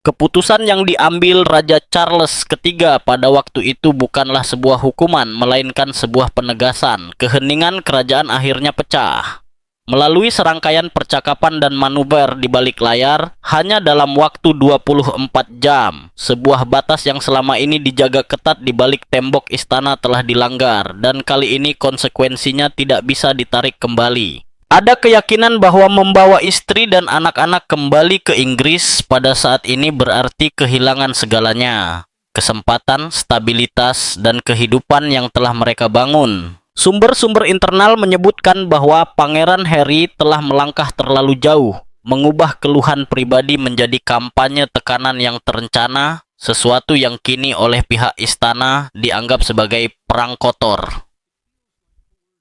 Keputusan yang diambil Raja Charles III pada waktu itu bukanlah sebuah hukuman, melainkan sebuah penegasan. Keheningan kerajaan akhirnya pecah. Melalui serangkaian percakapan dan manuver di balik layar, hanya dalam waktu 24 jam, sebuah batas yang selama ini dijaga ketat di balik tembok istana telah dilanggar, dan kali ini konsekuensinya tidak bisa ditarik kembali. Ada keyakinan bahwa membawa istri dan anak-anak kembali ke Inggris pada saat ini berarti kehilangan segalanya. Kesempatan, stabilitas, dan kehidupan yang telah mereka bangun. Sumber-sumber internal menyebutkan bahwa Pangeran Harry telah melangkah terlalu jauh, mengubah keluhan pribadi menjadi kampanye tekanan yang terencana, sesuatu yang kini oleh pihak istana dianggap sebagai perang kotor.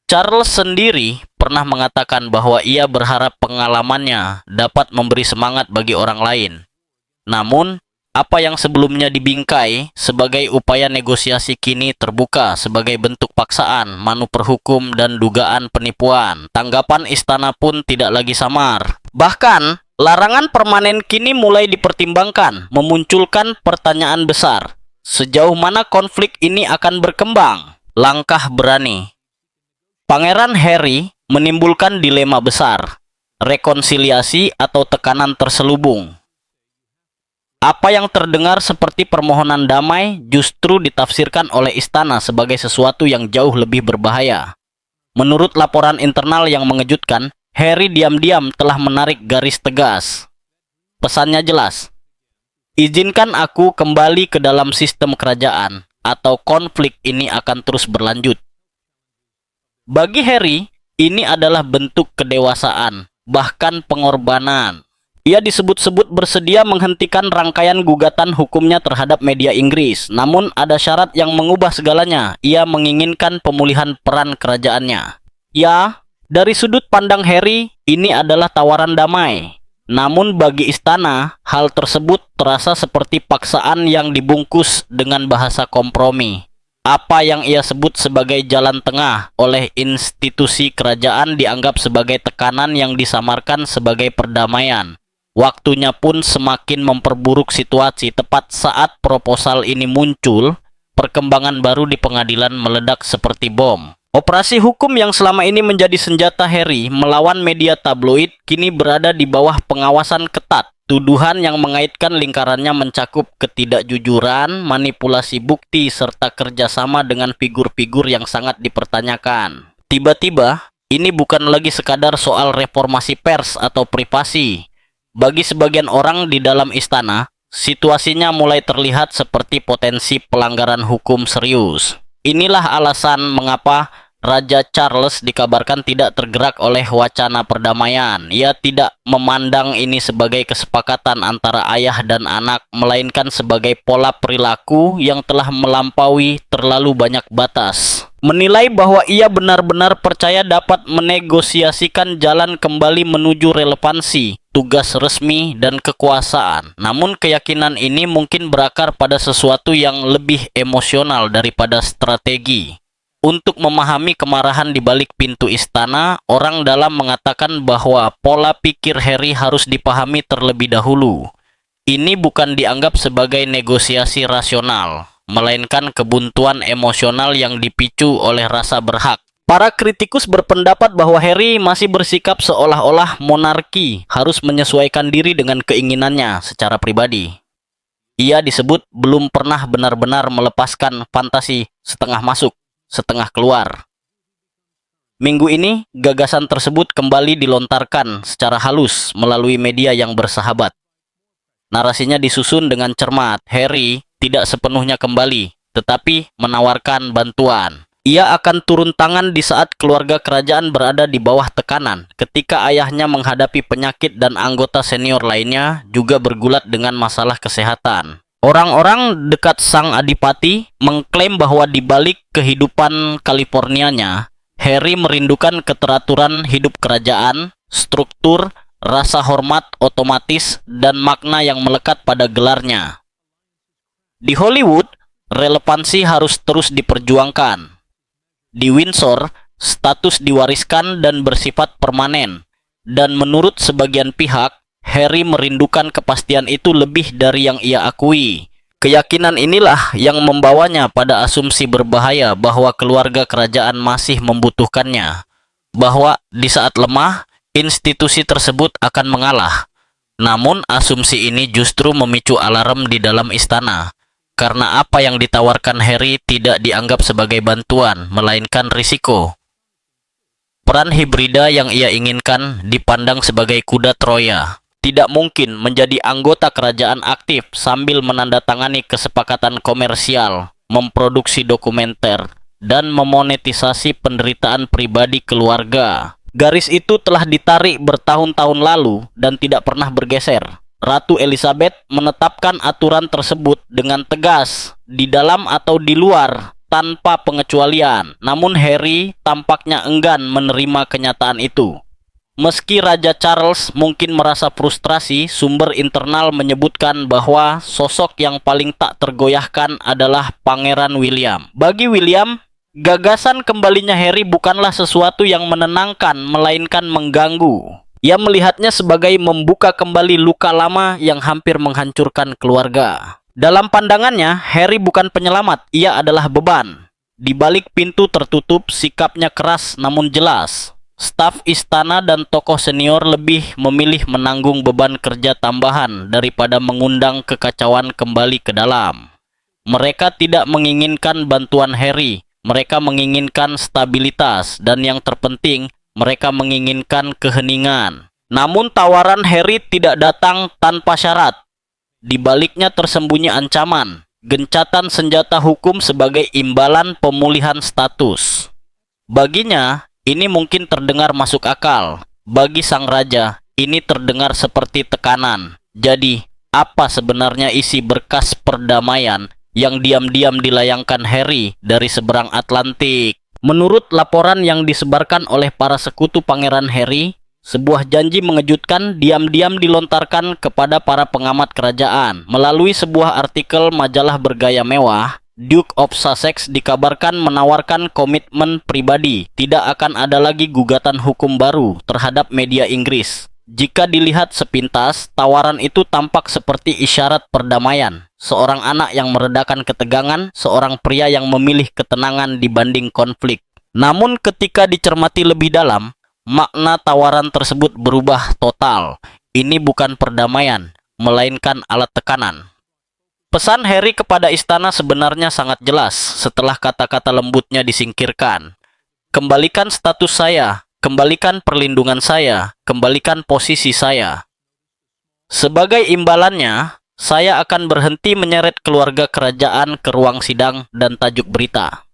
Charles sendiri pernah mengatakan bahwa ia berharap pengalamannya dapat memberi semangat bagi orang lain. Namun, apa yang sebelumnya dibingkai sebagai upaya negosiasi kini terbuka sebagai bentuk paksaan, manuver hukum, dan dugaan penipuan. Tanggapan istana pun tidak lagi samar. Bahkan, larangan permanen kini mulai dipertimbangkan, memunculkan pertanyaan besar. Sejauh mana konflik ini akan berkembang? Langkah berani Pangeran Harry menimbulkan dilema besar, rekonsiliasi atau tekanan terselubung. Apa yang terdengar seperti permohonan damai justru ditafsirkan oleh istana sebagai sesuatu yang jauh lebih berbahaya. Menurut laporan internal yang mengejutkan, Harry diam-diam telah menarik garis tegas. Pesannya jelas, izinkan aku kembali ke dalam sistem kerajaan, atau konflik ini akan terus berlanjut. Bagi Harry, ini adalah bentuk kedewasaan, bahkan pengorbanan. Ia disebut-sebut bersedia menghentikan rangkaian gugatan hukumnya terhadap media Inggris. Namun ada syarat yang mengubah segalanya. Ia menginginkan pemulihan peran kerajaannya. Ya, dari sudut pandang Harry, ini adalah tawaran damai. Namun bagi istana, hal tersebut terasa seperti paksaan yang dibungkus dengan bahasa kompromi. Apa yang ia sebut sebagai jalan tengah oleh institusi kerajaan dianggap sebagai tekanan yang disamarkan sebagai perdamaian. Waktunya pun semakin memperburuk situasi. Tepat saat proposal ini muncul, perkembangan baru di pengadilan meledak seperti bom. Operasi hukum yang selama ini menjadi senjata Harry melawan media tabloid kini berada di bawah pengawasan ketat. Tuduhan yang mengaitkan lingkarannya mencakup ketidakjujuran, manipulasi bukti, serta kerjasama dengan figur-figur yang sangat dipertanyakan. Tiba-tiba, ini bukan lagi sekadar soal reformasi pers atau privasi. Bagi sebagian orang di dalam istana, situasinya mulai terlihat seperti potensi pelanggaran hukum serius. Inilah alasan mengapa Raja Charles dikabarkan tidak tergerak oleh wacana perdamaian. Ia tidak memandang ini sebagai kesepakatan antara ayah dan anak, melainkan sebagai pola perilaku yang telah melampaui terlalu banyak batas. Menilai bahwa ia benar-benar percaya dapat menegosiasikan jalan kembali menuju relevansi, tugas resmi, dan kekuasaan. Namun keyakinan ini mungkin berakar pada sesuatu yang lebih emosional daripada strategi. Untuk memahami kemarahan di balik pintu istana, orang dalam mengatakan bahwa pola pikir Harry harus dipahami terlebih dahulu. Ini bukan dianggap sebagai negosiasi rasional, melainkan kebuntuan emosional yang dipicu oleh rasa berhak. Para kritikus berpendapat bahwa Harry masih bersikap seolah-olah monarki harus menyesuaikan diri dengan keinginannya secara pribadi. Ia disebut belum pernah benar-benar melepaskan fantasi setengah masuk, setengah keluar. Minggu ini, gagasan tersebut kembali dilontarkan secara halus melalui media yang bersahabat. Narasinya disusun dengan cermat. Harry tidak sepenuhnya kembali, tetapi menawarkan bantuan. Ia akan turun tangan di saat keluarga kerajaan berada di bawah tekanan, ketika ayahnya menghadapi penyakit dan anggota senior lainnya juga bergulat dengan masalah kesehatan. Orang-orang dekat sang adipati mengklaim bahwa di balik kehidupan Californianya, Harry merindukan keteraturan hidup kerajaan, struktur, rasa hormat otomatis, dan makna yang melekat pada gelarnya. Di Hollywood, relevansi harus terus diperjuangkan. Di Windsor, status diwariskan dan bersifat permanen. Dan menurut sebagian pihak, Harry merindukan kepastian itu lebih dari yang ia akui. Keyakinan inilah yang membawanya pada asumsi berbahaya bahwa keluarga kerajaan masih membutuhkannya, bahwa di saat lemah, institusi tersebut akan mengalah. Namun asumsi ini justru memicu alarm di dalam istana, karena apa yang ditawarkan Harry tidak dianggap sebagai bantuan, melainkan risiko. Peran hibrida yang ia inginkan dipandang sebagai kuda Troya. Tidak mungkin menjadi anggota kerajaan aktif sambil menandatangani kesepakatan komersial, memproduksi dokumenter, dan memonetisasi penderitaan pribadi keluarga. Garis itu telah ditarik bertahun-tahun lalu dan tidak pernah bergeser. Ratu Elizabeth menetapkan aturan tersebut dengan tegas, di dalam atau di luar, tanpa pengecualian. Namun Harry tampaknya enggan menerima kenyataan itu. Meski Raja Charles mungkin merasa frustrasi, sumber internal menyebutkan bahwa sosok yang paling tak tergoyahkan adalah Pangeran William. Bagi William, gagasan kembalinya Harry bukanlah sesuatu yang menenangkan, melainkan mengganggu. Ia melihatnya sebagai membuka kembali luka lama yang hampir menghancurkan keluarga. Dalam pandangannya, Harry bukan penyelamat, ia adalah beban. Di balik pintu tertutup, sikapnya keras namun jelas. Staf istana dan tokoh senior lebih memilih menanggung beban kerja tambahan daripada mengundang kekacauan kembali ke dalam. Mereka tidak menginginkan bantuan Harry, mereka menginginkan stabilitas, dan yang terpenting, mereka menginginkan keheningan. Namun tawaran Harry tidak datang tanpa syarat. Di baliknya tersembunyi ancaman, gencatan senjata hukum sebagai imbalan pemulihan status. Baginya, ini mungkin terdengar masuk akal. Bagi sang raja, ini terdengar seperti tekanan. Jadi, apa sebenarnya isi berkas perdamaian yang diam-diam dilayangkan Harry dari seberang Atlantik? Menurut laporan yang disebarkan oleh para sekutu Pangeran Harry, sebuah janji mengejutkan diam-diam dilontarkan kepada para pengamat kerajaan. Melalui sebuah artikel majalah bergaya mewah, Duke of Sussex dikabarkan menawarkan komitmen pribadi. Tidak akan ada lagi gugatan hukum baru terhadap media Inggris. Jika dilihat sepintas, tawaran itu tampak seperti isyarat perdamaian. Seorang anak yang meredakan ketegangan, seorang pria yang memilih ketenangan dibanding konflik. Namun ketika dicermati lebih dalam, makna tawaran tersebut berubah total. Ini bukan perdamaian, melainkan alat tekanan. Pesan Harry kepada istana sebenarnya sangat jelas setelah kata-kata lembutnya disingkirkan. Kembalikan status saya, kembalikan perlindungan saya, kembalikan posisi saya. Sebagai imbalannya, saya akan berhenti menyeret keluarga kerajaan ke ruang sidang dan tajuk berita.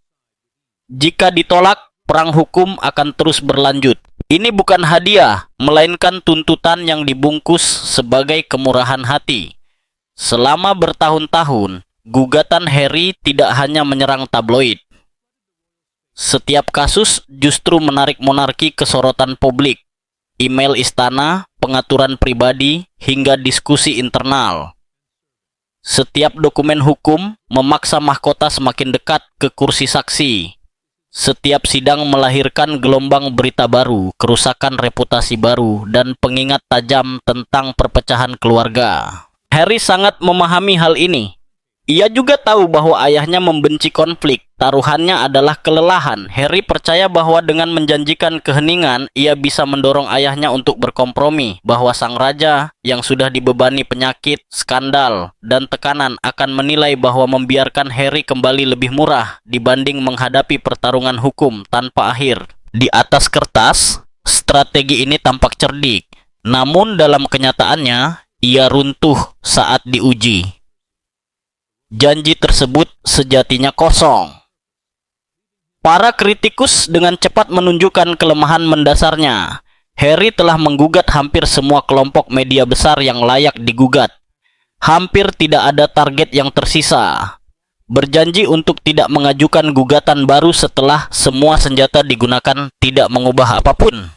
Jika ditolak, perang hukum akan terus berlanjut. Ini bukan hadiah, melainkan tuntutan yang dibungkus sebagai kemurahan hati. Selama bertahun-tahun, gugatan Harry tidak hanya menyerang tabloid. Setiap kasus justru menarik monarki ke sorotan publik. Email istana, pengaturan pribadi, hingga diskusi internal. Setiap dokumen hukum memaksa mahkota semakin dekat ke kursi saksi. Setiap sidang melahirkan gelombang berita baru, kerusakan reputasi baru, dan pengingat tajam tentang perpecahan keluarga. Harry sangat memahami hal ini. Ia juga tahu bahwa ayahnya membenci konflik. Taruhannya adalah kelelahan. Harry percaya bahwa dengan menjanjikan keheningan, ia bisa mendorong ayahnya untuk berkompromi, bahwa sang raja yang sudah dibebani penyakit, skandal, dan tekanan akan menilai bahwa membiarkan Harry kembali lebih murah dibanding menghadapi pertarungan hukum tanpa akhir. Di atas kertas, strategi ini tampak cerdik. Namun dalam kenyataannya, ia runtuh saat diuji. Janji tersebut sejatinya kosong. Para kritikus dengan cepat menunjukkan kelemahan mendasarnya. Harry telah menggugat hampir semua kelompok media besar yang layak digugat. Hampir tidak ada target yang tersisa. Berjanji untuk tidak mengajukan gugatan baru setelah semua senjata digunakan tidak mengubah apapun.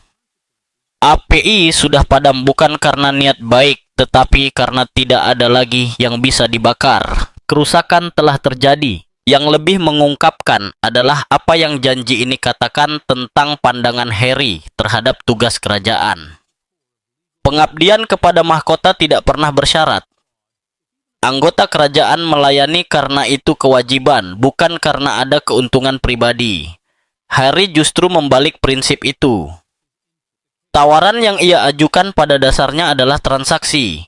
API sudah padam bukan karena niat baik, tetapi karena tidak ada lagi yang bisa dibakar. Kerusakan telah terjadi. Yang lebih mengungkapkan adalah apa yang janji ini katakan tentang pandangan Harry terhadap tugas kerajaan. Pengabdian kepada mahkota tidak pernah bersyarat. Anggota kerajaan melayani karena itu kewajiban, bukan karena ada keuntungan pribadi. Harry justru membalik prinsip itu. Tawaran yang ia ajukan pada dasarnya adalah transaksi.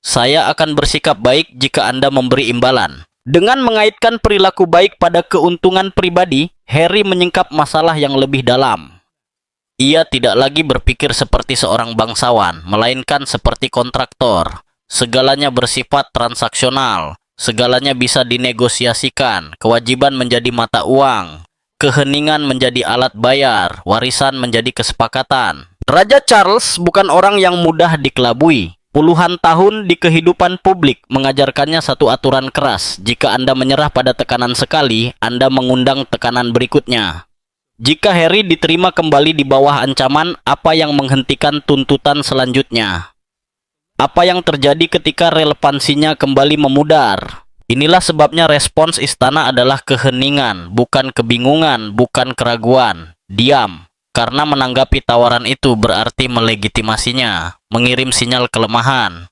Saya akan bersikap baik jika Anda memberi imbalan. Dengan mengaitkan perilaku baik pada keuntungan pribadi, Harry menyingkap masalah yang lebih dalam. Ia tidak lagi berpikir seperti seorang bangsawan, melainkan seperti kontraktor. Segalanya bersifat transaksional, segalanya bisa dinegosiasikan, kewajiban menjadi mata uang, keheningan menjadi alat bayar, warisan menjadi kesepakatan. Raja Charles bukan orang yang mudah dikelabui. Puluhan tahun di kehidupan publik mengajarkannya satu aturan keras. Jika Anda menyerah pada tekanan sekali, Anda mengundang tekanan berikutnya. Jika Harry diterima kembali di bawah ancaman, apa yang menghentikan tuntutan selanjutnya? Apa yang terjadi ketika relevansinya kembali memudar? Inilah sebabnya respons istana adalah keheningan, bukan kebingungan, bukan keraguan. Diam. Karena menanggapi tawaran itu berarti melegitimasinya, mengirim sinyal kelemahan.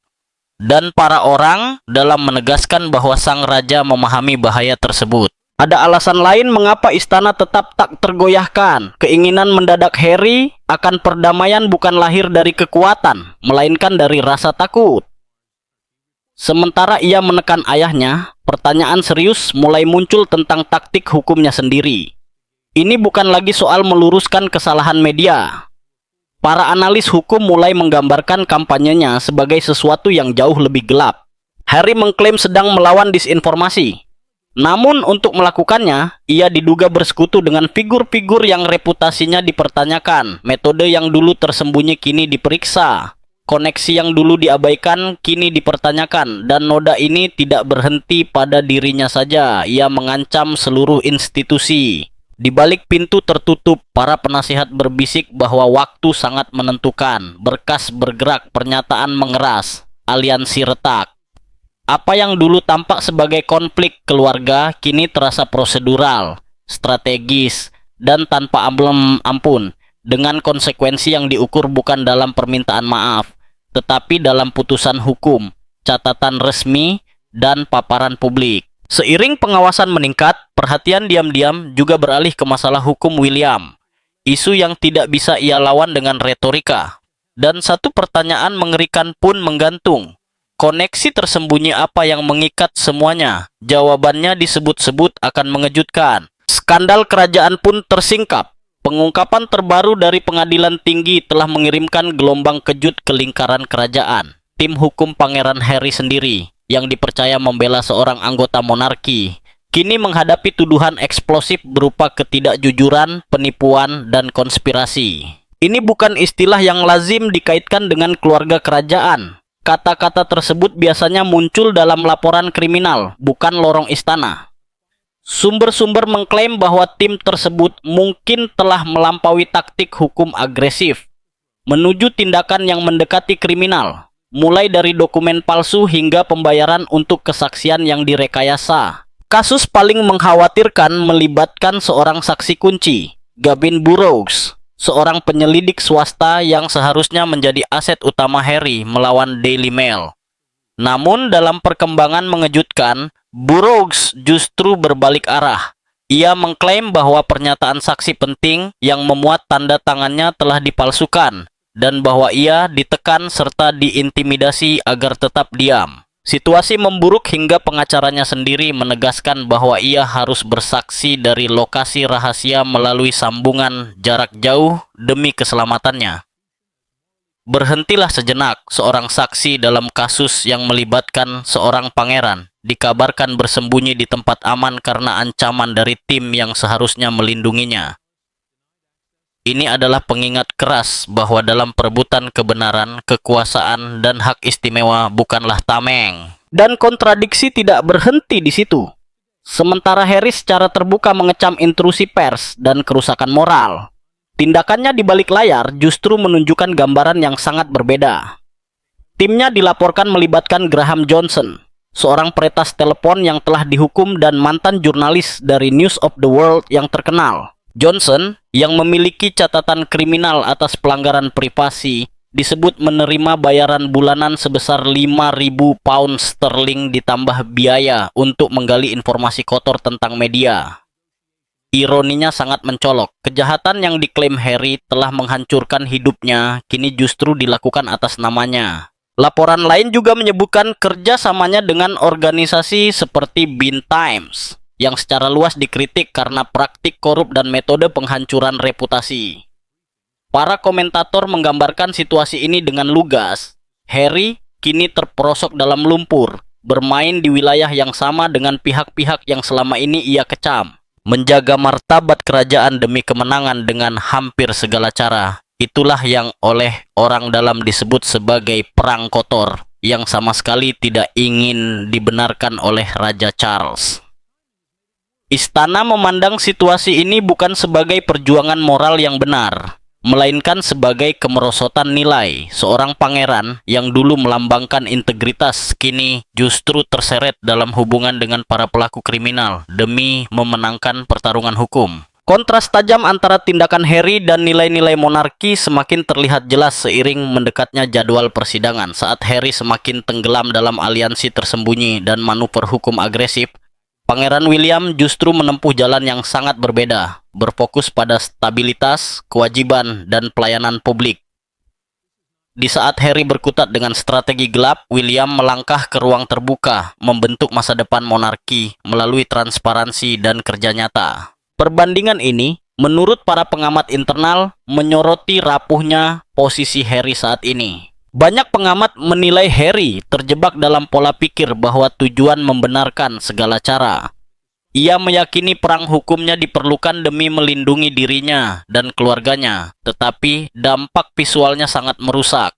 Dan para orang dalam menegaskan bahwa sang raja memahami bahaya tersebut. Ada alasan lain mengapa istana tetap tak tergoyahkan. Keinginan mendadak Harry akan perdamaian bukan lahir dari kekuatan, melainkan dari rasa takut. Sementara ia menekan ayahnya, pertanyaan serius mulai muncul tentang taktik hukumnya sendiri. Ini bukan lagi soal meluruskan kesalahan media. Para analis hukum mulai menggambarkan kampanyenya sebagai sesuatu yang jauh lebih gelap. Harry mengklaim sedang melawan disinformasi. Namun untuk melakukannya, ia diduga bersekutu dengan figur-figur yang reputasinya dipertanyakan. Metode yang dulu tersembunyi kini diperiksa. Koneksi yang dulu diabaikan kini dipertanyakan. Dan noda ini tidak berhenti pada dirinya saja. Ia mengancam seluruh institusi. Di balik pintu tertutup, para penasihat berbisik bahwa waktu sangat menentukan. Berkas bergerak, pernyataan mengeras, aliansi retak. Apa yang dulu tampak sebagai konflik keluarga kini terasa prosedural, strategis, dan tanpa ampun, dengan konsekuensi yang diukur bukan dalam permintaan maaf, tetapi dalam putusan hukum, catatan resmi, dan paparan publik. Seiring pengawasan meningkat, perhatian diam-diam juga beralih ke masalah hukum William, isu yang tidak bisa ia lawan dengan retorika. Dan satu pertanyaan mengerikan pun menggantung. Koneksi tersembunyi apa yang mengikat semuanya? Jawabannya disebut-sebut akan mengejutkan. Skandal kerajaan pun tersingkap. Pengungkapan terbaru dari pengadilan tinggi telah mengirimkan gelombang kejut ke lingkaran kerajaan. Tim hukum Pangeran Harry sendiri, yang dipercaya membela seorang anggota monarki, kini menghadapi tuduhan eksplosif berupa ketidakjujuran, penipuan, dan konspirasi. Ini bukan istilah yang lazim dikaitkan dengan keluarga kerajaan. Kata-kata tersebut biasanya muncul dalam laporan kriminal, bukan lorong istana. Sumber-sumber mengklaim bahwa tim tersebut mungkin telah melampaui taktik hukum agresif, menuju tindakan yang mendekati kriminal, mulai dari dokumen palsu hingga pembayaran untuk kesaksian yang direkayasa. Kasus paling mengkhawatirkan melibatkan seorang saksi kunci, Gavin Burroughs, seorang penyelidik swasta yang seharusnya menjadi aset utama Harry melawan Daily Mail. Namun dalam perkembangan mengejutkan, Burroughs justru berbalik arah. Ia mengklaim bahwa pernyataan saksi penting yang memuat tanda tangannya telah dipalsukan dan bahwa ia ditekan serta diintimidasi agar tetap diam. Situasi memburuk hingga pengacaranya sendiri menegaskan bahwa ia harus bersaksi dari lokasi rahasia melalui sambungan jarak jauh demi keselamatannya. Berhentilah sejenak, seorang saksi dalam kasus yang melibatkan seorang pangeran dikabarkan bersembunyi di tempat aman karena ancaman dari tim yang seharusnya melindunginya. Ini adalah pengingat keras bahwa dalam perebutan kebenaran, kekuasaan, dan hak istimewa bukanlah tameng. Dan kontradiksi tidak berhenti di situ. Sementara Harry secara terbuka mengecam intrusi pers dan kerusakan moral, tindakannya di balik layar justru menunjukkan gambaran yang sangat berbeda. Timnya dilaporkan melibatkan Graham Johnson, seorang peretas telepon yang telah dihukum dan mantan jurnalis dari News of the World yang terkenal. Johnson, yang memiliki catatan kriminal atas pelanggaran privasi, disebut menerima bayaran bulanan sebesar 5.000 pound sterling ditambah biaya untuk menggali informasi kotor tentang media. Ironinya sangat mencolok, kejahatan yang diklaim Harry telah menghancurkan hidupnya kini justru dilakukan atas namanya. Laporan lain juga menyebutkan kerjasamanya dengan organisasi seperti Bean Times, yang secara luas dikritik karena praktik korup dan metode penghancuran reputasi. Para komentator menggambarkan situasi ini dengan lugas. Harry kini terperosok dalam lumpur, bermain di wilayah yang sama dengan pihak-pihak yang selama ini ia kecam. Menjaga martabat kerajaan demi kemenangan dengan hampir segala cara. Itulah yang oleh orang dalam disebut sebagai perang kotor, yang sama sekali tidak ingin dibenarkan oleh Raja Charles. Istana memandang situasi ini bukan sebagai perjuangan moral yang benar, melainkan sebagai kemerosotan nilai. Seorang pangeran yang dulu melambangkan integritas kini justru terseret dalam hubungan dengan para pelaku kriminal demi memenangkan pertarungan hukum. Kontras tajam antara tindakan Harry dan nilai-nilai monarki semakin terlihat jelas seiring mendekatnya jadwal persidangan. Saat Harry semakin tenggelam dalam aliansi tersembunyi dan manuver hukum agresif, Pangeran William justru menempuh jalan yang sangat berbeda, berfokus pada stabilitas, kewajiban, dan pelayanan publik. Di saat Harry berkutat dengan strategi gelap, William melangkah ke ruang terbuka, membentuk masa depan monarki melalui transparansi dan kerja nyata. Perbandingan ini, menurut para pengamat internal, menyoroti rapuhnya posisi Harry saat ini. Banyak pengamat menilai Harry terjebak dalam pola pikir bahwa tujuan membenarkan segala cara. Ia meyakini perang hukumnya diperlukan demi melindungi dirinya dan keluarganya, tetapi dampak visualnya sangat merusak.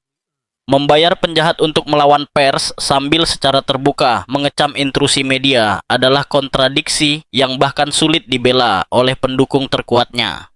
Membayar penjahat untuk melawan pers sambil secara terbuka mengecam intrusi media adalah kontradiksi yang bahkan sulit dibela oleh pendukung terkuatnya.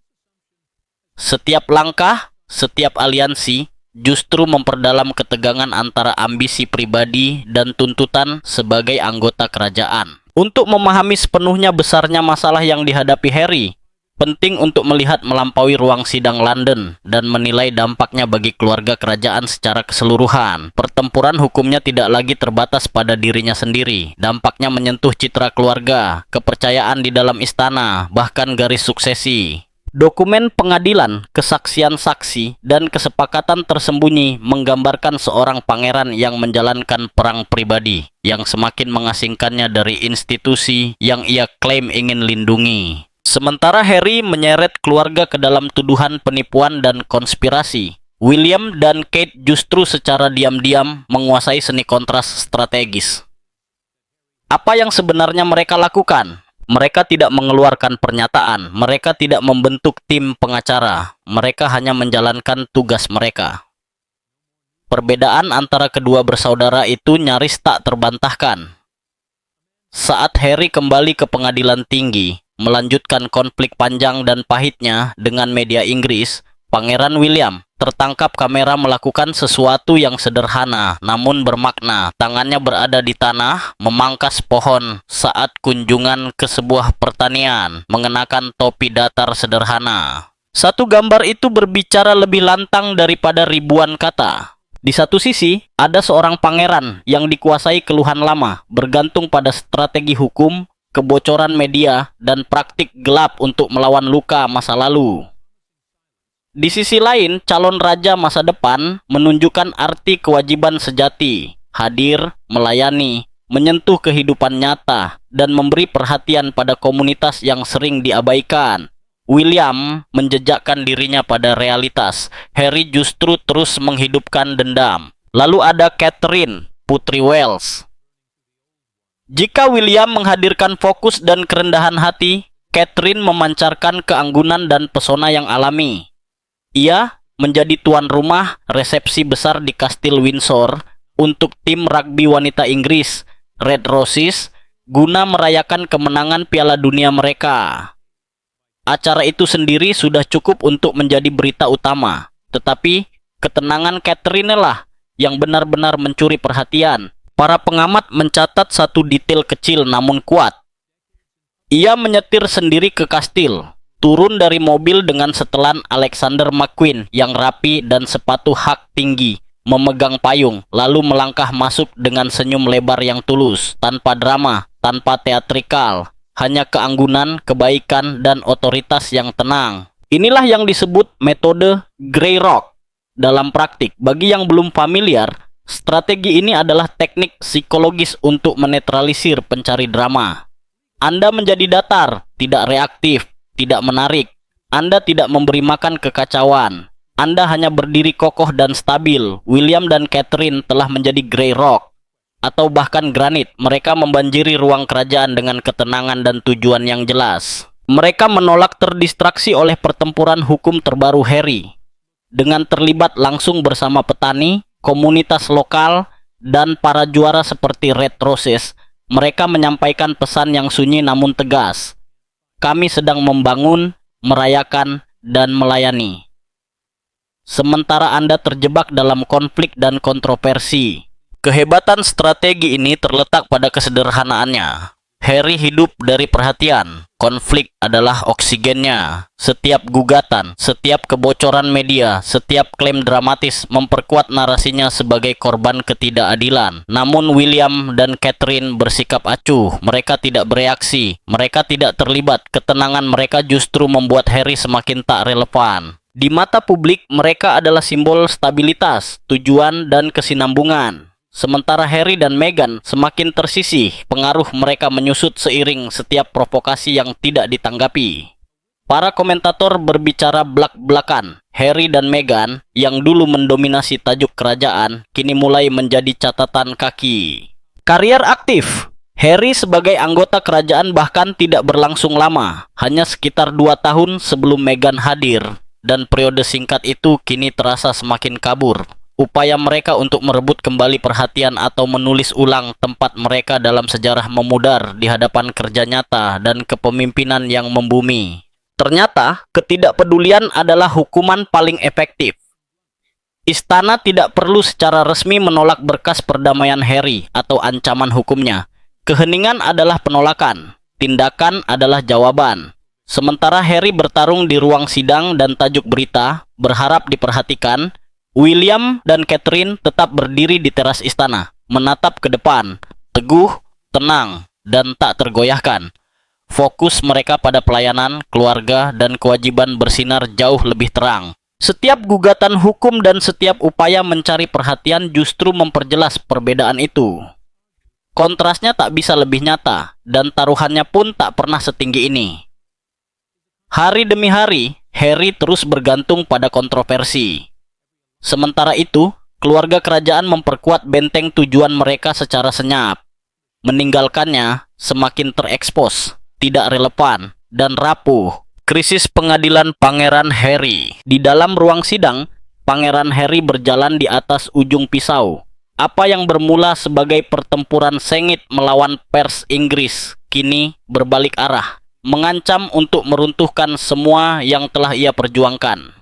Setiap langkah, setiap aliansi justru memperdalam ketegangan antara ambisi pribadi dan tuntutan sebagai anggota kerajaan. Untuk memahami sepenuhnya besarnya masalah yang dihadapi Harry, penting untuk melihat melampaui ruang sidang London dan menilai dampaknya bagi keluarga kerajaan secara keseluruhan. Pertempuran hukumnya tidak lagi terbatas pada dirinya sendiri. Dampaknya menyentuh citra keluarga, kepercayaan di dalam istana, bahkan garis suksesi. Dokumen pengadilan, kesaksian saksi, dan kesepakatan tersembunyi menggambarkan seorang pangeran yang menjalankan perang pribadi, yang semakin mengasingkannya dari institusi yang ia klaim ingin lindungi. Sementara Harry menyeret keluarga ke dalam tuduhan penipuan dan konspirasi, William dan Kate justru secara diam-diam menguasai seni kontras strategis. Apa yang sebenarnya mereka lakukan? Mereka tidak mengeluarkan pernyataan, mereka tidak membentuk tim pengacara, mereka hanya menjalankan tugas mereka. Perbedaan antara kedua bersaudara itu nyaris tak terbantahkan. Saat Harry kembali ke pengadilan tinggi, melanjutkan konflik panjang dan pahitnya dengan media Inggris, Pangeran William tertangkap kamera melakukan sesuatu yang sederhana namun bermakna. Tangannya berada di tanah, memangkas pohon saat kunjungan ke sebuah pertanian, mengenakan topi datar sederhana. Satu gambar itu berbicara lebih lantang daripada ribuan kata. Di satu sisi, ada seorang pangeran yang dikuasai keluhan lama, bergantung pada strategi hukum, kebocoran media, dan praktik gelap untuk melawan luka masa lalu. Di sisi lain, calon raja masa depan menunjukkan arti kewajiban sejati, hadir, melayani, menyentuh kehidupan nyata, dan memberi perhatian pada komunitas yang sering diabaikan. William menjejakkan dirinya pada realitas. Harry justru terus menghidupkan dendam. Lalu ada Catherine, Putri Wales. Jika William menghadirkan fokus dan kerendahan hati, Catherine memancarkan keanggunan dan pesona yang alami. Ia menjadi tuan rumah resepsi besar di Kastil Windsor untuk tim rugby wanita Inggris, Red Roses, guna merayakan kemenangan Piala Dunia mereka. Acara itu sendiri sudah cukup untuk menjadi berita utama, tetapi ketenangan Catherine lah yang benar-benar mencuri perhatian. Para pengamat mencatat satu detail kecil namun kuat. Ia menyetir sendiri ke kastil, turun dari mobil dengan setelan Alexander McQueen yang rapi dan sepatu hak tinggi, memegang payung, lalu melangkah masuk dengan senyum lebar yang tulus, tanpa drama, tanpa teatrikal, hanya keanggunan, kebaikan, dan otoritas yang tenang. Inilah yang disebut metode Grey Rock. Dalam praktik, bagi yang belum familiar, strategi ini adalah teknik psikologis untuk menetralisir pencari drama. Anda menjadi datar, tidak reaktif, tidak menarik. Anda tidak memberi makan kekacauan. Anda hanya berdiri kokoh dan stabil. William dan Catherine telah menjadi Grey Rock, atau bahkan granit. Mereka membanjiri ruang kerajaan dengan ketenangan dan tujuan yang jelas. Mereka menolak terdistraksi oleh pertempuran hukum terbaru Harry. Dengan terlibat langsung bersama petani, komunitas lokal, dan para juara seperti Red Roses, mereka menyampaikan pesan yang sunyi namun tegas. Kami sedang membangun, merayakan, dan melayani. Sementara Anda terjebak dalam konflik dan kontroversi. Kehebatan strategi ini terletak pada kesederhanaannya. Harry hidup dari perhatian. Konflik adalah oksigennya. Setiap gugatan, setiap kebocoran media, setiap klaim dramatis memperkuat narasinya sebagai korban ketidakadilan. Namun William dan Catherine bersikap acuh. Mereka tidak bereaksi. Mereka tidak terlibat. Ketenangan mereka justru membuat Harry semakin tak relevan. Di mata publik, mereka adalah simbol stabilitas, tujuan, dan kesinambungan. Sementara Harry dan Meghan semakin tersisih, pengaruh mereka menyusut seiring setiap provokasi yang tidak ditanggapi. Para komentator berbicara belak-belakan. Harry dan Meghan yang dulu mendominasi tajuk kerajaan, kini mulai menjadi catatan kaki. Karier aktif. Harry sebagai anggota kerajaan bahkan tidak berlangsung lama, hanya sekitar 2 tahun sebelum Meghan hadir, dan periode singkat itu kini terasa semakin kabur. Upaya mereka untuk merebut kembali perhatian atau menulis ulang tempat mereka dalam sejarah memudar di hadapan kerja nyata dan kepemimpinan yang membumi. Ternyata, ketidakpedulian adalah hukuman paling efektif. Istana tidak perlu secara resmi menolak berkas perdamaian Harry atau ancaman hukumnya. Keheningan adalah penolakan, tindakan adalah jawaban. Sementara Harry bertarung di ruang sidang dan tajuk berita, berharap diperhatikan, William dan Catherine tetap berdiri di teras istana, menatap ke depan, teguh, tenang, dan tak tergoyahkan. Fokus mereka pada pelayanan, keluarga, dan kewajiban bersinar jauh lebih terang. Setiap gugatan hukum dan setiap upaya mencari perhatian justru memperjelas perbedaan itu. Kontrasnya tak bisa lebih nyata, dan taruhannya pun tak pernah setinggi ini. Hari demi hari, Harry terus bergantung pada kontroversi. Sementara itu, keluarga kerajaan memperkuat benteng tujuan mereka secara senyap. Meninggalkannya semakin terekspos, tidak relevan, dan rapuh. Krisis pengadilan Pangeran Harry. Di dalam ruang sidang, Pangeran Harry berjalan di atas ujung pisau. Apa yang bermula sebagai pertempuran sengit melawan pers Inggris, kini berbalik arah, mengancam untuk meruntuhkan semua yang telah ia perjuangkan.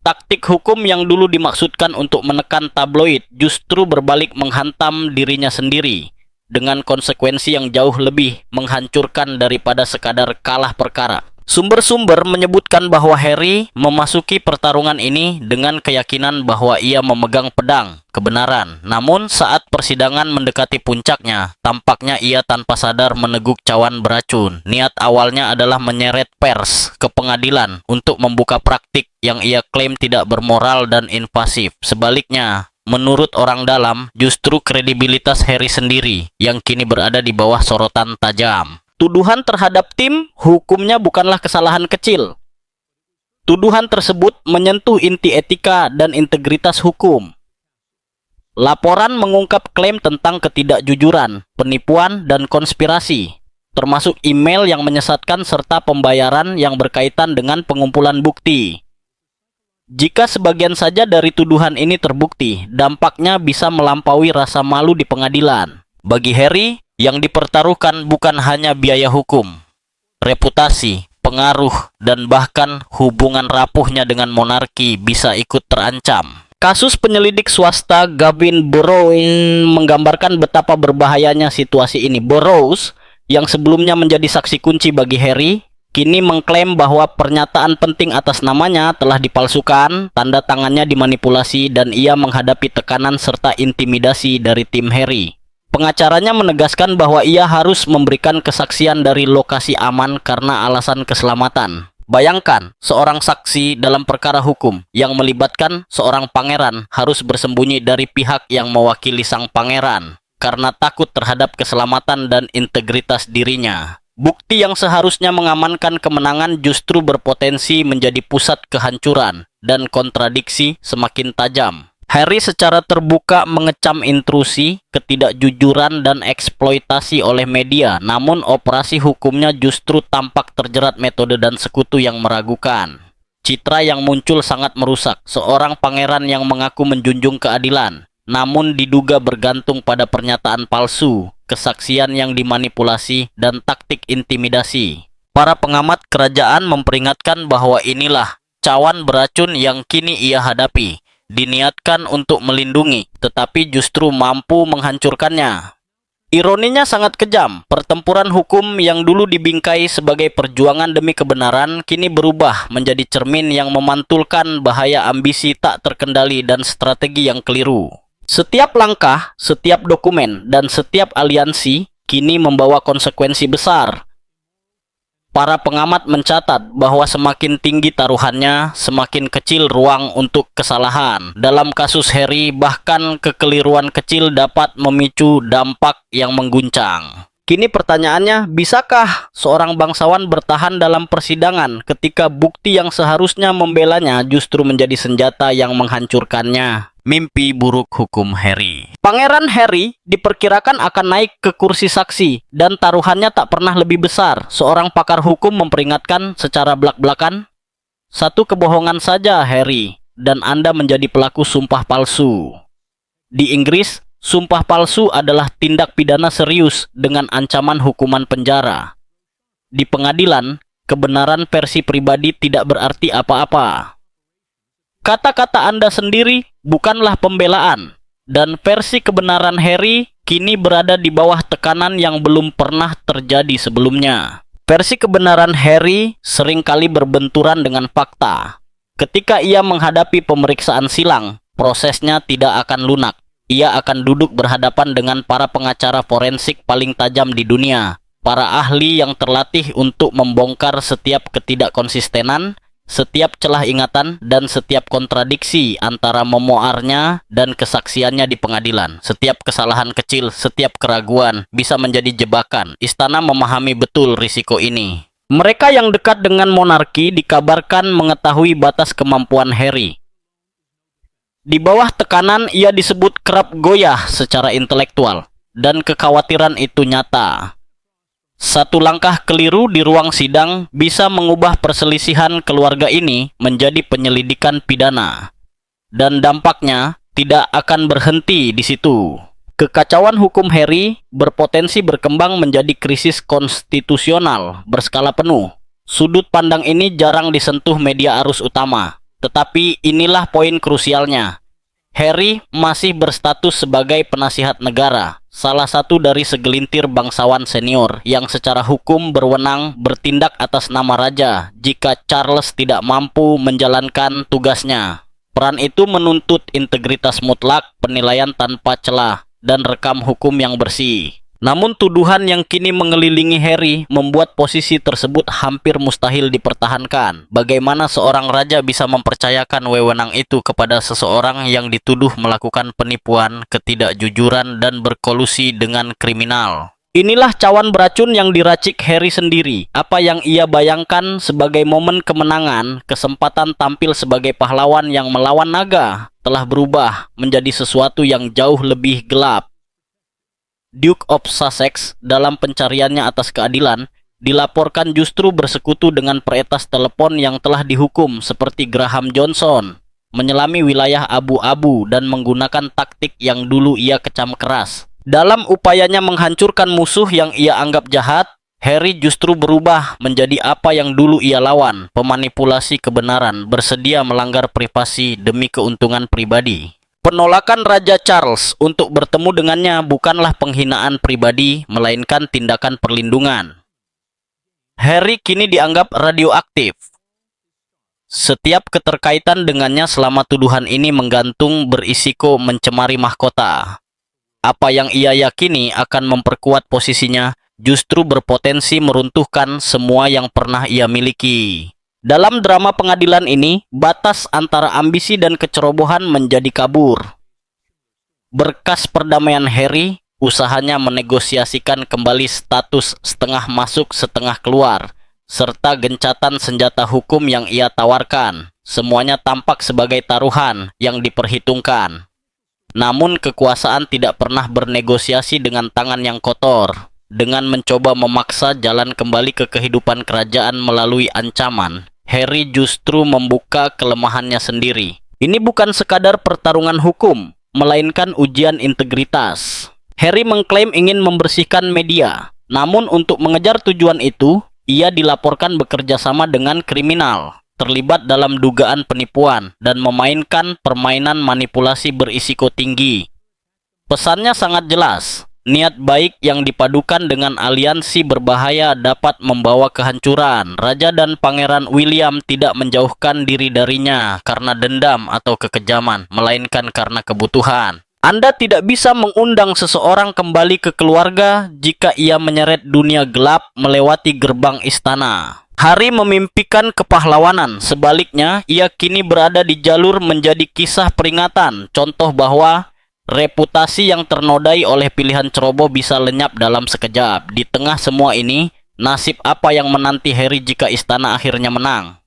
Taktik hukum yang dulu dimaksudkan untuk menekan tabloid justru berbalik menghantam dirinya sendiri, dengan konsekuensi yang jauh lebih menghancurkan daripada sekadar kalah perkara. Sumber-sumber menyebutkan bahwa Harry memasuki pertarungan ini dengan keyakinan bahwa ia memegang pedang kebenaran. Namun saat persidangan mendekati puncaknya, tampaknya ia tanpa sadar meneguk cawan beracun. Niat awalnya adalah menyeret pers ke pengadilan untuk membuka praktik yang ia klaim tidak bermoral dan invasif. Sebaliknya, menurut orang dalam, justru kredibilitas Harry sendiri yang kini berada di bawah sorotan tajam. Tuduhan terhadap tim hukumnya bukanlah kesalahan kecil. Tuduhan tersebut menyentuh inti etika dan integritas hukum. Laporan mengungkap klaim tentang ketidakjujuran, penipuan, dan konspirasi, termasuk email yang menyesatkan serta pembayaran yang berkaitan dengan pengumpulan bukti. Jika sebagian saja dari tuduhan ini terbukti, dampaknya bisa melampaui rasa malu di pengadilan. Bagi Harry, yang dipertaruhkan bukan hanya biaya hukum, reputasi, pengaruh, dan bahkan hubungan rapuhnya dengan monarki bisa ikut terancam. Kasus penyelidik swasta Gavin Burrows menggambarkan betapa berbahayanya situasi ini. Burrows, yang sebelumnya menjadi saksi kunci bagi Harry, kini mengklaim bahwa pernyataan penting atas namanya telah dipalsukan, tanda tangannya dimanipulasi, dan ia menghadapi tekanan serta intimidasi dari tim Harry. Pengacaranya menegaskan bahwa ia harus memberikan kesaksian dari lokasi aman karena alasan keselamatan. Bayangkan, seorang saksi dalam perkara hukum yang melibatkan seorang pangeran harus bersembunyi dari pihak yang mewakili sang pangeran karena takut terhadap keselamatan dan integritas dirinya. Bukti yang seharusnya mengamankan kemenangan justru berpotensi menjadi pusat kehancuran dan kontradiksi semakin tajam. Harry secara terbuka mengecam intrusi, ketidakjujuran, dan eksploitasi oleh media, namun operasi hukumnya justru tampak terjerat metode dan sekutu yang meragukan. Citra yang muncul sangat merusak, seorang pangeran yang mengaku menjunjung keadilan, namun diduga bergantung pada pernyataan palsu, kesaksian yang dimanipulasi, dan taktik intimidasi. Para pengamat kerajaan memperingatkan bahwa inilah cawan beracun yang kini ia hadapi. Diniatkan untuk melindungi, tetapi justru mampu menghancurkannya. Ironinya sangat kejam, pertempuran hukum yang dulu dibingkai sebagai perjuangan demi kebenaran kini berubah menjadi cermin yang memantulkan bahaya ambisi tak terkendali dan strategi yang keliru. Setiap langkah, setiap dokumen, dan setiap aliansi kini membawa konsekuensi besar. Para pengamat mencatat bahwa semakin tinggi taruhannya, semakin kecil ruang untuk kesalahan. Dalam kasus Harry, bahkan kekeliruan kecil dapat memicu dampak yang mengguncang. Kini pertanyaannya, bisakah seorang bangsawan bertahan dalam persidangan ketika bukti yang seharusnya membelanya justru menjadi senjata yang menghancurkannya? Mimpi buruk hukum Harry. Pangeran Harry diperkirakan akan naik ke kursi saksi dan taruhannya tak pernah lebih besar. Seorang pakar hukum memperingatkan secara belak-belakan, "Satu kebohongan saja, Harry, dan Anda menjadi pelaku sumpah palsu." Di Inggris, sumpah palsu adalah tindak pidana serius dengan ancaman hukuman penjara. Di pengadilan, kebenaran versi pribadi tidak berarti apa-apa. Kata-kata Anda sendiri bukanlah pembelaan, dan versi kebenaran Harry kini berada di bawah tekanan yang belum pernah terjadi sebelumnya. Versi kebenaran Harry seringkali berbenturan dengan fakta. Ketika ia menghadapi pemeriksaan silang, prosesnya tidak akan lunak. Ia akan duduk berhadapan dengan para pengacara forensik paling tajam di dunia, para ahli yang terlatih untuk membongkar setiap ketidakkonsistenan, setiap celah ingatan, dan setiap kontradiksi antara memoarnya dan kesaksiannya di pengadilan. Setiap kesalahan kecil, setiap keraguan bisa menjadi jebakan. Istana memahami betul risiko ini. Mereka yang dekat dengan monarki dikabarkan mengetahui batas kemampuan Harry. Di bawah tekanan, ia disebut kerap goyah secara intelektual, dan kekhawatiran itu nyata. Satu langkah keliru di ruang sidang bisa mengubah perselisihan keluarga ini menjadi penyelidikan pidana. Dan dampaknya tidak akan berhenti di situ. Kekacauan hukum Harry berpotensi berkembang menjadi krisis konstitusional berskala penuh. Sudut pandang ini jarang disentuh media arus utama. Tetapi inilah poin krusialnya. Harry masih berstatus sebagai penasihat negara, salah satu dari segelintir bangsawan senior yang secara hukum berwenang bertindak atas nama raja jika Charles tidak mampu menjalankan tugasnya. Peran itu menuntut integritas mutlak, penilaian tanpa celah, dan rekam hukum yang bersih. Namun tuduhan yang kini mengelilingi Harry membuat posisi tersebut hampir mustahil dipertahankan. Bagaimana seorang raja bisa mempercayakan wewenang itu kepada seseorang yang dituduh melakukan penipuan, ketidakjujuran, dan berkolusi dengan kriminal? Inilah cawan beracun yang diracik Harry sendiri. Apa yang ia bayangkan sebagai momen kemenangan, kesempatan tampil sebagai pahlawan yang melawan naga, telah berubah menjadi sesuatu yang jauh lebih gelap. Duke of Sussex dalam pencariannya atas keadilan dilaporkan justru bersekutu dengan peretas telepon yang telah dihukum seperti Graham Johnson, menyelami wilayah abu-abu dan menggunakan taktik yang dulu ia kecam keras. Dalam upayanya menghancurkan musuh yang ia anggap jahat, Harry justru berubah menjadi apa yang dulu ia lawan, pemanipulasi kebenaran, bersedia melanggar privasi demi keuntungan pribadi. Penolakan Raja Charles untuk bertemu dengannya bukanlah penghinaan pribadi, melainkan tindakan perlindungan. Harry kini dianggap radioaktif. Setiap keterkaitan dengannya selama tuduhan ini menggantung berisiko mencemari mahkota. Apa yang ia yakini akan memperkuat posisinya justru berpotensi meruntuhkan semua yang pernah ia miliki. Dalam drama pengadilan ini, batas antara ambisi dan kecerobohan menjadi kabur. Berkas perdamaian Harry, usahanya menegosiasikan kembali status setengah masuk setengah keluar, serta gencatan senjata hukum yang ia tawarkan, semuanya tampak sebagai taruhan yang diperhitungkan. Namun kekuasaan tidak pernah bernegosiasi dengan tangan yang kotor. Dengan mencoba memaksa jalan kembali ke kehidupan kerajaan melalui ancaman, Harry justru membuka kelemahannya sendiri. Ini bukan sekadar pertarungan hukum, melainkan ujian integritas. Harry mengklaim ingin membersihkan media, namun untuk mengejar tujuan itu, ia dilaporkan bekerja sama dengan kriminal, terlibat dalam dugaan penipuan, dan memainkan permainan manipulasi berisiko tinggi. Pesannya sangat jelas, niat baik yang dipadukan dengan aliansi berbahaya dapat membawa kehancuran. Raja dan Pangeran William tidak menjauhkan diri darinya karena dendam atau kekejaman, melainkan karena kebutuhan. Anda tidak bisa mengundang seseorang kembali ke keluarga jika ia menyeret dunia gelap melewati gerbang istana. Harry memimpikan kepahlawanan, sebaliknya ia kini berada di jalur menjadi kisah peringatan, contoh bahwa reputasi yang ternodai oleh pilihan ceroboh bisa lenyap dalam sekejap. Di tengah semua ini, nasib apa yang menanti Harry jika istana akhirnya menang?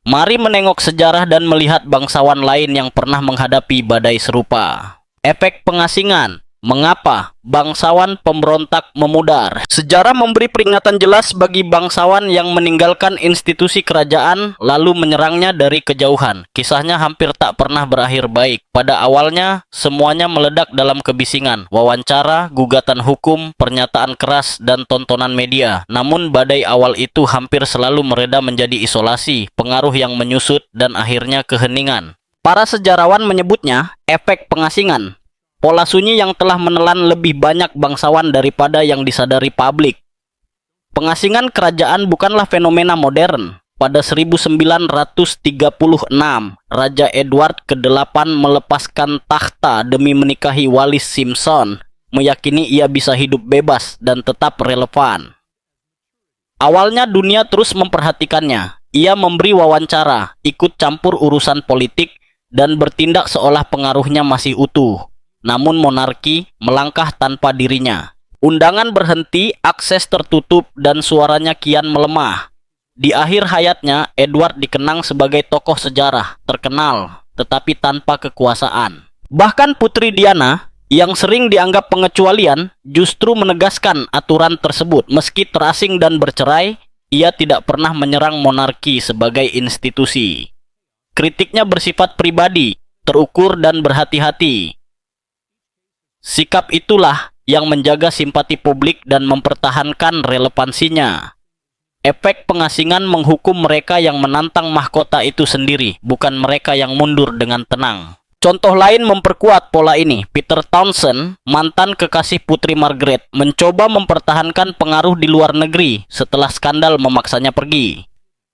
Mari menengok sejarah dan melihat bangsawan lain yang pernah menghadapi badai serupa. Efek pengasingan. Mengapa bangsawan pemberontak memudar? Sejarah memberi peringatan jelas bagi bangsawan yang meninggalkan institusi kerajaan lalu menyerangnya dari kejauhan. Kisahnya hampir tak pernah berakhir baik. Pada awalnya, semuanya meledak dalam kebisingan. Wawancara, gugatan hukum, pernyataan keras, dan tontonan media. Namun badai awal itu hampir selalu mereda menjadi isolasi, pengaruh yang menyusut, dan akhirnya keheningan. Para sejarawan menyebutnya efek pengasingan. Pola sunyi yang telah menelan lebih banyak bangsawan daripada yang disadari publik. Pengasingan kerajaan bukanlah fenomena modern. Pada 1936, Raja Edward ke-8 melepaskan takhta demi menikahi Wallis Simpson, meyakini ia bisa hidup bebas dan tetap relevan. Awalnya dunia terus memperhatikannya. Ia memberi wawancara, ikut campur urusan politik, dan bertindak seolah pengaruhnya masih utuh. Namun monarki melangkah tanpa dirinya. Undangan berhenti, akses tertutup, dan suaranya kian melemah. Di akhir hayatnya, Edward dikenang sebagai tokoh sejarah, terkenal, tetapi tanpa kekuasaan. Bahkan Putri Diana, yang sering dianggap pengecualian, justru menegaskan aturan tersebut. Meski terasing dan bercerai, ia tidak pernah menyerang monarki sebagai institusi. Kritiknya bersifat pribadi, terukur dan berhati-hati. Sikap itulah yang menjaga simpati publik dan mempertahankan relevansinya. Efek pengasingan menghukum mereka yang menantang mahkota itu sendiri, bukan mereka yang mundur dengan tenang. Contoh lain memperkuat pola ini. Peter Townsend, mantan kekasih Putri Margaret, mencoba mempertahankan pengaruh di luar negeri setelah skandal memaksanya pergi.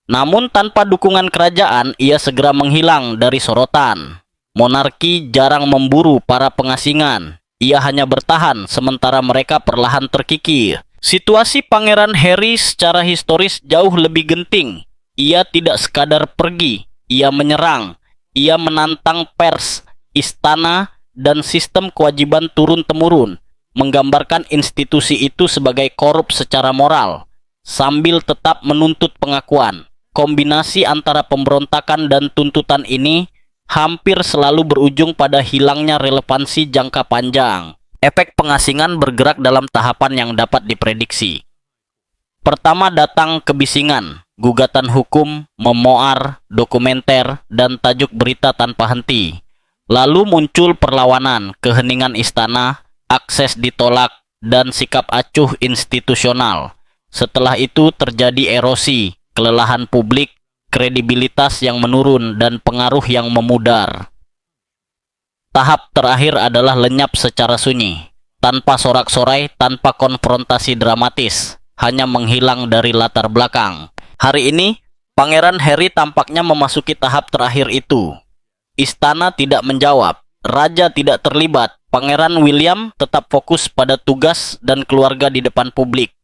Namun tanpa dukungan kerajaan, ia segera menghilang dari sorotan. Monarki jarang memburu para pengasingan. Ia hanya bertahan sementara mereka perlahan terkikir. Situasi Pangeran Harry secara historis jauh lebih genting. Ia tidak sekadar pergi, ia menyerang. Ia menantang pers, istana, dan sistem kewajiban turun-temurun, menggambarkan institusi itu sebagai korup secara moral, sambil tetap menuntut pengakuan. Kombinasi antara pemberontakan dan tuntutan ini hampir selalu berujung pada hilangnya relevansi jangka panjang. Efek pengasingan bergerak dalam tahapan yang dapat diprediksi. Pertama datang kebisingan, gugatan hukum, memoar, dokumenter, dan tajuk berita tanpa henti. Lalu muncul perlawanan, keheningan istana, akses ditolak, dan sikap acuh institusional. Setelah itu terjadi erosi, kelelahan publik, kredibilitas yang menurun, dan pengaruh yang memudar. Tahap terakhir adalah lenyap secara sunyi, tanpa sorak-sorai, tanpa konfrontasi dramatis. hanya menghilang dari latar belakang. Hari ini, Pangeran Harry tampaknya memasuki tahap terakhir itu. Istana tidak menjawab, Raja tidak terlibat, Pangeran William tetap fokus pada tugas dan keluarga di depan publik.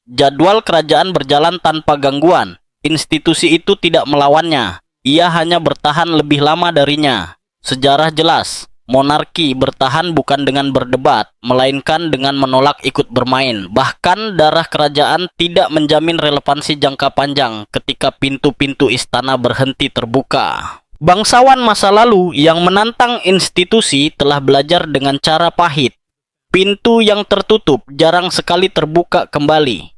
Jadwal kerajaan berjalan tanpa gangguan, institusi itu tidak melawannya, ia hanya bertahan lebih lama darinya. Sejarah jelas, monarki bertahan bukan dengan berdebat, melainkan dengan menolak ikut bermain. Bahkan darah kerajaan tidak menjamin relevansi jangka panjang ketika pintu-pintu istana berhenti terbuka. Bangsawan masa lalu yang menantang institusi telah belajar dengan cara pahit. Pintu yang tertutup jarang sekali terbuka kembali.